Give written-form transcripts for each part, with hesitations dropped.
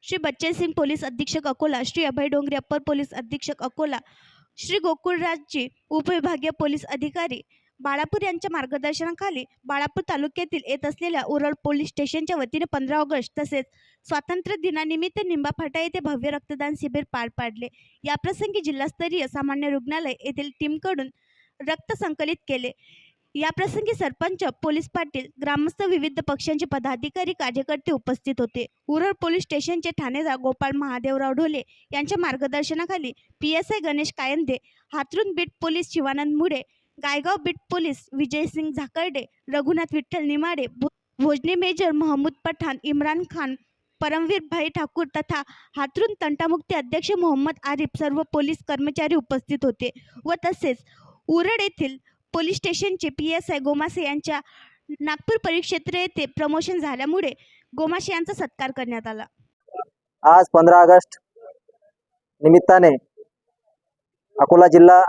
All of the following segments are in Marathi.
श्री बच्चन सिंग पोलीस अधीक्षक अकोला, श्री अभय डोंगरे अप्पर पोलीस अधीक्षक अकोला, श्री गोकुळराजजी उपविभागीय पोलीस अधिकारी बाळापूर यांच्या मार्गदर्शनाखाली बाळापूर तालुक्यातील येत असलेल्या उरळ पोलीस स्टेशनच्या वतीने 15 ऑगस्ट तसेच स्वातंत्र्य दिनानिमित्त निंबा फाटा येथे भव्य रक्तदान शिबिर पार पाडले। याप्रसंगी जिल्हास्तरीय सामान्य रुग्णालय येथील टीमकडून रक्त संकलित केले। याप्रसंगी सरपंच, पोलीस पाटील, ग्रामस्थ, विविध पक्षांचे पदाधिकारी, कार्यकर्ते उपस्थित होते। उरळ पोलीस स्टेशनचे ठाणेदार गोपाळ महादेवराव ढोले यांच्या मार्गदर्शनाखाली PSI Ganesh Kayande, Hatrun beat police Shivanand Mude, Gaygaon beat police Vijaysing Zakarde, Raghunath Vitthal Nimade, भोजनी मेजर महमूद पठाण, इम्रान खान, परमवीर भाई ठाकूर तथा हातरुण तंटामुक्ती अध्यक्ष मोहम्मद आरिफ सर्व पोलीस कर्मचारी उपस्थित होते व तसेच उरळ येथील पोलीस स्टेशनचे PSI गोमासे यांच्या नागपूर परिक्षेत्र येथे प्रमोशन झाल्यामुळे गोमासे यांचा सत्कार करण्यात आला। आज 15 ऑगस्ट निमित्ताने अकोला जिल्हा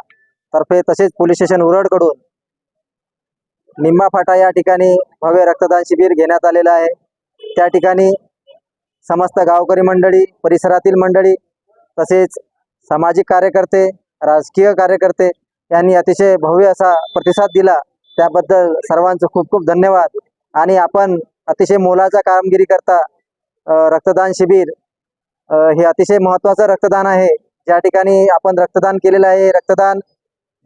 तर्फे तसेच पोलीस स्टेशन उरळ कडून निंबा फाटा या ठिकाणी भव्य रक्तदान शिबिर घेण्यात आलेले आहे। त्या ठिकाणी समस्त गावकरी मंडळी, परिसरातील मंडळी तसेच सामाजिक कार्यकर्ते, राजकीय कार्यकर्ते यांनी अतिशय भव्य असा प्रतिसाद दिला, त्याबद्दल सर्वांचं खूप खूप धन्यवाद। आणि आपण अतिशय मोलाचा कामगिरी करता रक्तदान शिबिर हे अतिशय महत्त्वाचं रक्तदान आहे। ज्या ठिकाणी आपण रक्तदान केलेलं आहे, रक्तदान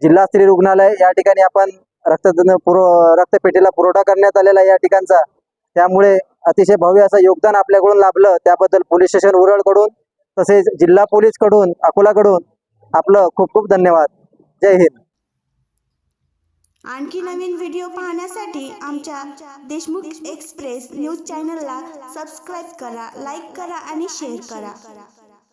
जिल्हास्तरीय रुग्णालय या ठिकाणी आपण रक्तपेढीला पुरवठा करण्यात आलेला आहे या ठिकाणचा, त्यामुळे अतिशय भव्य असं योगदान आपल्याकडून लाभलं, त्याबद्दल पोलीस स्टेशन उरळ कडून तसेच जिल्हा पोलीस कडून अकोला कडून आपलं खूप खूप धन्यवाद। जय हिंद। आणखी नवीन व्हिडिओ पाहण्यासाठी आमच्या देशमुख एक्सप्रेस न्यूज चॅनलला सबस्क्राईब करा, लाईक करा आणि शेअर करा।